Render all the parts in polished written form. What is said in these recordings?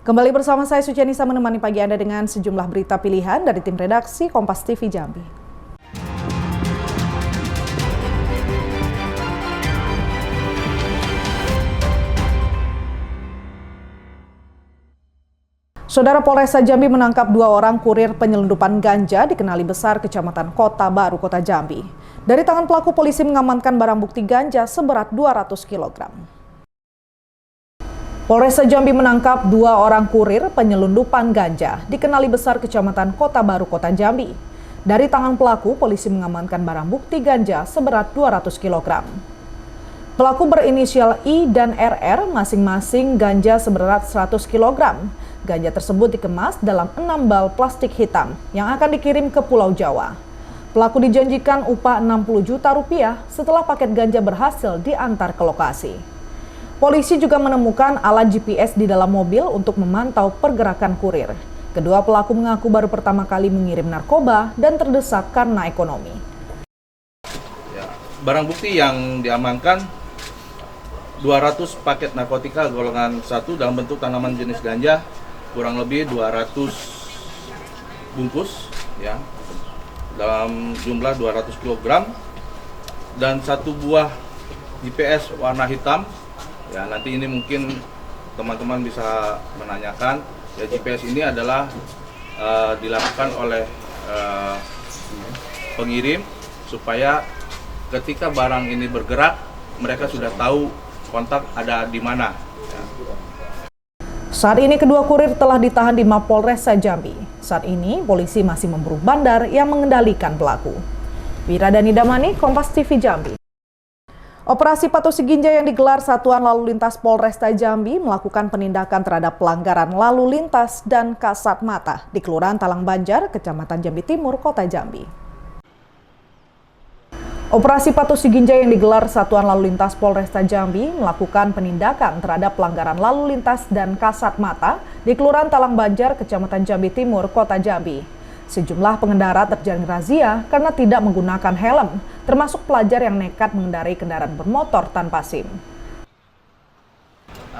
Kembali bersama saya Sucianisa menemani pagi Anda dengan sejumlah berita pilihan dari tim redaksi Kompas TV Jambi. Saudara, Polresta Jambi menangkap 2 orang kurir penyelundupan ganja di Kenali Besar, Kecamatan Kota Baru, Kota Jambi. Dari tangan pelaku, polisi mengamankan barang bukti ganja seberat 200 kg. Polresta Jambi menangkap 2 orang kurir penyelundupan ganja di Kenali Besar, Kecamatan Kota Baru, Kota Jambi. Dari tangan pelaku, polisi mengamankan barang bukti ganja seberat 200 kg. Pelaku berinisial I dan RR, masing-masing ganja seberat 100 kg. Ganja tersebut dikemas dalam 6 bal plastik hitam yang akan dikirim ke Pulau Jawa. Pelaku dijanjikan upah 60 juta rupiah setelah paket ganja berhasil diantar ke lokasi. Polisi juga menemukan alat GPS di dalam mobil untuk memantau pergerakan kurir. Kedua pelaku mengaku baru pertama kali mengirim narkoba dan terdesak karena ekonomi. Barang bukti yang diamankan 200 paket narkotika golongan 1 dalam bentuk tanaman jenis ganja, kurang lebih 200 bungkus ya, dalam jumlah 200 kg, dan 1 buah GPS warna hitam. Ya, nanti ini mungkin teman-teman bisa menanyakan, ya GPS ini adalah dilakukan oleh pengirim supaya ketika barang ini bergerak mereka sudah tahu kontak ada di mana. Ya. Saat ini kedua kurir telah ditahan di Mapolresta Jambi. Saat ini polisi masih memburu bandar yang mengendalikan pelaku. Wiradani Damani, Kompas TV Jambi. Operasi Patuh Siginjai yang digelar Satuan Lalu Lintas Polresta Jambi melakukan penindakan terhadap pelanggaran lalu lintas dan kasat mata di Kelurahan Talang Banjar, Kecamatan Jambi Timur, Kota Jambi. Operasi Patuh Siginjai yang digelar Satuan Lalu Lintas Polresta Jambi melakukan penindakan terhadap pelanggaran lalu lintas dan kasat mata di Kelurahan Talang Banjar, Kecamatan Jambi Timur, Kota Jambi. Sejumlah pengendara terjaring razia karena tidak menggunakan helm, termasuk pelajar yang nekat mengendarai kendaraan bermotor tanpa SIM.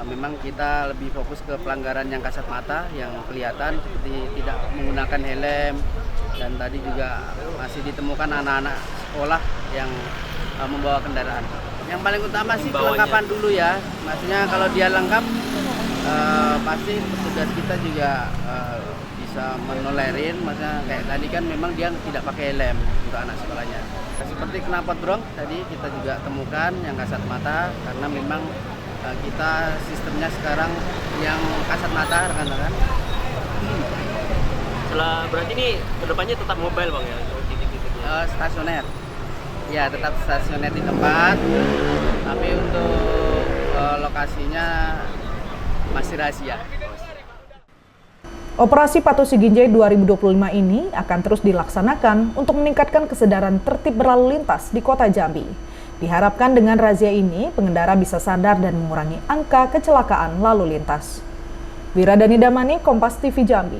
Memang kita lebih fokus ke pelanggaran yang kasat mata, yang kelihatan seperti tidak menggunakan helm, dan tadi juga masih ditemukan anak-anak sekolah yang membawa kendaraan. Yang paling utama sih kelengkapan dulu ya, maksudnya kalau dia lengkap pasti petugas kita juga bisa menolerin, maksudnya kayak tadi kan memang dia tidak pakai helm untuk anak sekolahnya. Seperti knalpot brong tadi kita juga temukan yang kasat mata, karena memang kita sistemnya sekarang yang kasat mata rekan-rekan. Berarti ini kedepannya tetap mobile bang ya? Stasioner. Ya tetap stasioner di tempat, tapi untuk lokasinya masih rahasia. Operasi Patuh Siginjai 2025 ini akan terus dilaksanakan untuk meningkatkan kesadaran tertib berlalu lintas di Kota Jambi. Diharapkan dengan razia ini, pengendara bisa sadar dan mengurangi angka kecelakaan lalu lintas. Wiradani Damani, Kompas TV Jambi.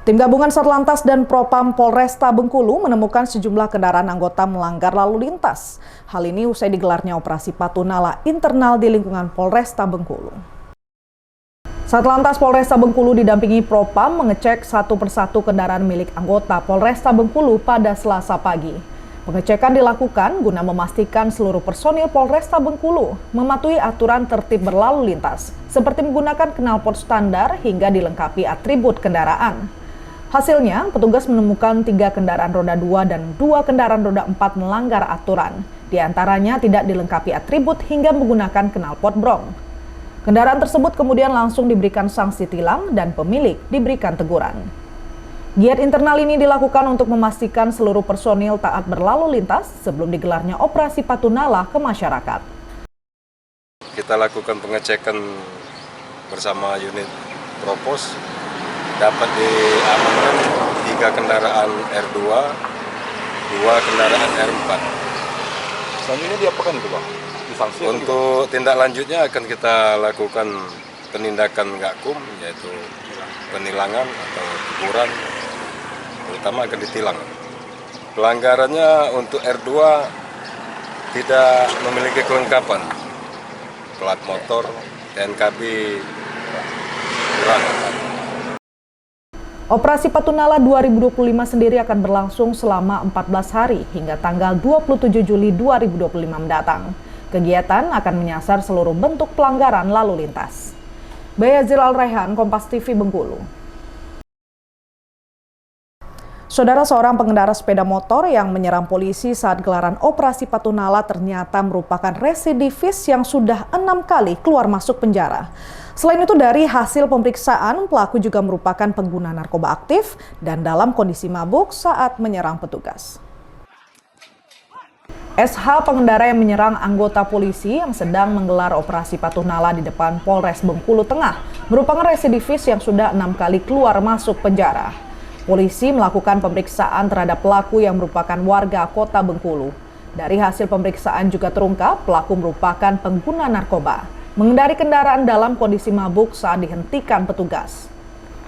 Tim gabungan Satlantas dan Propam Polresta Bengkulu menemukan sejumlah kendaraan anggota melanggar lalu lintas. Hal ini usai digelarnya operasi patuh nala internal di lingkungan Polresta Bengkulu. Satlantas Polresta Bengkulu didampingi Propam mengecek satu persatu kendaraan milik anggota Polresta Bengkulu pada Selasa pagi. Pengecekan dilakukan guna memastikan seluruh personil Polresta Bengkulu mematuhi aturan tertib berlalu lintas, seperti menggunakan knalpot standar hingga dilengkapi atribut kendaraan. Hasilnya, petugas menemukan 3 kendaraan roda 2 dan 2 kendaraan roda 4 melanggar aturan. Di antaranya tidak dilengkapi atribut hingga menggunakan knalpot brong. Kendaraan tersebut kemudian langsung diberikan sanksi tilang dan pemilik diberikan teguran. Giat internal ini dilakukan untuk memastikan seluruh personil taat berlalu lintas sebelum digelarnya operasi patuh nala ke masyarakat. Kita lakukan pengecekan bersama unit Propos, dapat diamankan 3 kendaraan R2, 2 kendaraan R4. Selanjutnya diapakan itu Bang? Disanksi? Untuk tindak lanjutnya akan kita lakukan penindakan gakum, yaitu penilangan atau teguran, terutama akan ditilang. Pelanggarannya untuk R2 tidak memiliki kelengkapan, plat motor, TNKB kurang. Operasi Patunala 2025 sendiri akan berlangsung selama 14 hari hingga tanggal 27 Juli 2025 mendatang. Kegiatan akan menyasar seluruh bentuk pelanggaran lalu lintas. Bayazil Al-Raihan, Kompas TV, Bengkulu. Saudara, seorang pengendara sepeda motor yang menyerang polisi saat gelaran Operasi Patunala ternyata merupakan residivis yang sudah 6 kali keluar masuk penjara. Selain itu, dari hasil pemeriksaan, pelaku juga merupakan pengguna narkoba aktif dan dalam kondisi mabuk saat menyerang petugas. SH, pengendara yang menyerang anggota polisi yang sedang menggelar Operasi Patunala di depan Polres Bengkulu Tengah, merupakan residivis yang sudah 6 kali keluar masuk penjara. Polisi melakukan pemeriksaan terhadap pelaku yang merupakan warga kota Bengkulu. Dari hasil pemeriksaan juga terungkap pelaku merupakan pengguna narkoba, mengendari kendaraan dalam kondisi mabuk saat dihentikan petugas.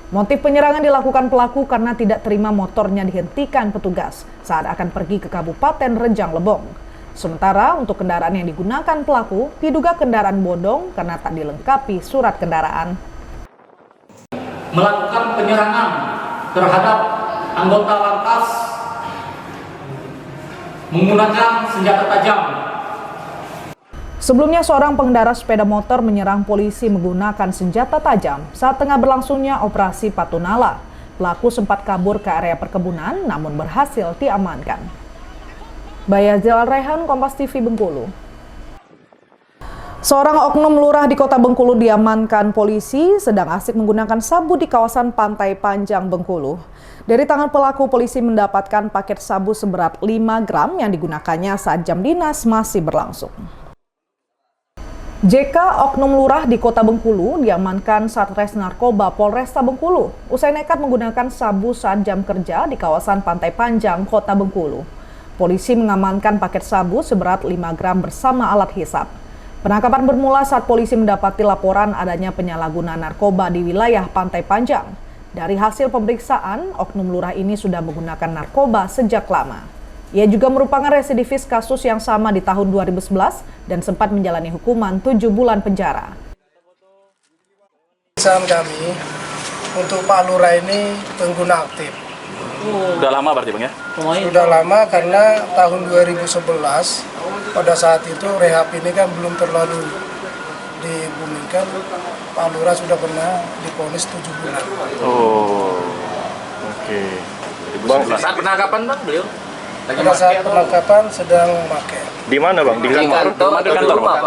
Motif penyerangan dilakukan pelaku karena tidak terima motornya dihentikan petugas saat akan pergi ke Kabupaten Rejang Lebong. Sementara untuk kendaraan yang digunakan pelaku diduga kendaraan bodong karena tak dilengkapi surat kendaraan. Melakukan penyerangan terhadap anggota lapas menggunakan senjata tajam. Sebelumnya, seorang pengendara sepeda motor menyerang polisi menggunakan senjata tajam saat tengah berlangsungnya Operasi Patunala. Pelaku sempat kabur ke area perkebunan namun berhasil diamankan. Bayazil Al-Raihan, Kompas TV, Bengkulu. Seorang oknum lurah di kota Bengkulu diamankan polisi sedang asik menggunakan sabu di kawasan Pantai Panjang, Bengkulu. Dari tangan pelaku, polisi mendapatkan paket sabu seberat 5 gram yang digunakannya saat jam dinas masih berlangsung. JK, oknum lurah di kota Bengkulu, diamankan Satres Narkoba Polresta Bengkulu usai nekat menggunakan sabu saat jam kerja di kawasan Pantai Panjang, kota Bengkulu. Polisi mengamankan paket sabu seberat 5 gram bersama alat hisap. Penangkapan bermula saat polisi mendapati laporan adanya penyalahgunaan narkoba di wilayah Pantai Panjang. Dari hasil pemeriksaan, oknum lurah ini sudah menggunakan narkoba sejak lama. Ia juga merupakan residivis kasus yang sama di tahun 2011 dan sempat menjalani hukuman 7 bulan penjara. Pemeriksaan kami untuk Pak Lurah ini pengguna aktif. Udah lama berarti Bang ya? Sudah lama karena tahun 2011 pada saat itu rehab ini kan belum terlalu dibumikan. Pak Lurah sudah pernah divonis 7 bulan. Oh, oke. Bang, Saat penangkapan Bang beliau? Pada saat penangkapan sedang memakai. di mana Bang? Di kantor? Di kantor Pak?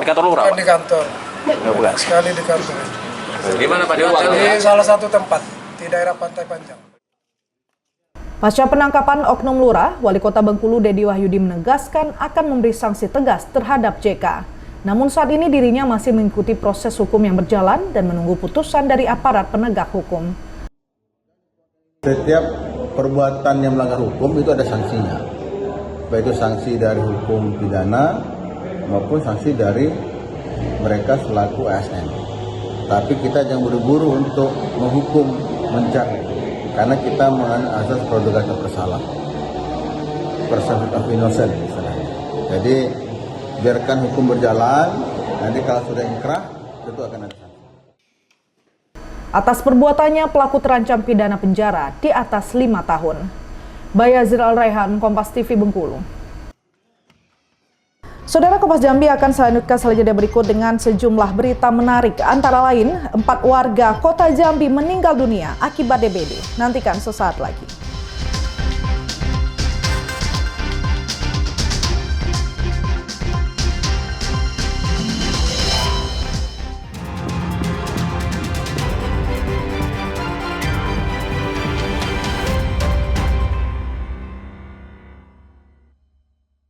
Di kantor lurah? Bukan di kantor, Bukan. sekali di kantor. Di mana Pak? Di salah satu tempat di daerah Pantai Panjang. Pasca penangkapan oknum lurah, Wali Kota Bengkulu Dedi Wahyudi menegaskan akan memberi sanksi tegas terhadap JK. Namun saat ini dirinya masih mengikuti proses hukum yang berjalan dan menunggu putusan dari aparat penegak hukum. Setiap perbuatan yang melanggar hukum itu ada sanksinya, baik itu sanksi dari hukum pidana maupun sanksi dari mereka selaku ASN. Tapi kita jangan buru-buru untuk menghukum, mencari, karena kita menganut asas praduga tak bersalah, presumption of innocence istilahnya. Jadi biarkan hukum berjalan, nanti kalau sudah inkrah tentu akan ada sanksi. Atas perbuatannya, pelaku terancam pidana penjara di atas 5 tahun. Bayazil Al-Raihan, Kompas TV, Bengkulu. Saudara, Kompas Jambi akan selanjutnya berikut dengan sejumlah berita menarik. Antara lain, 4 warga kota Jambi meninggal dunia akibat DBD. Nantikan sesaat lagi.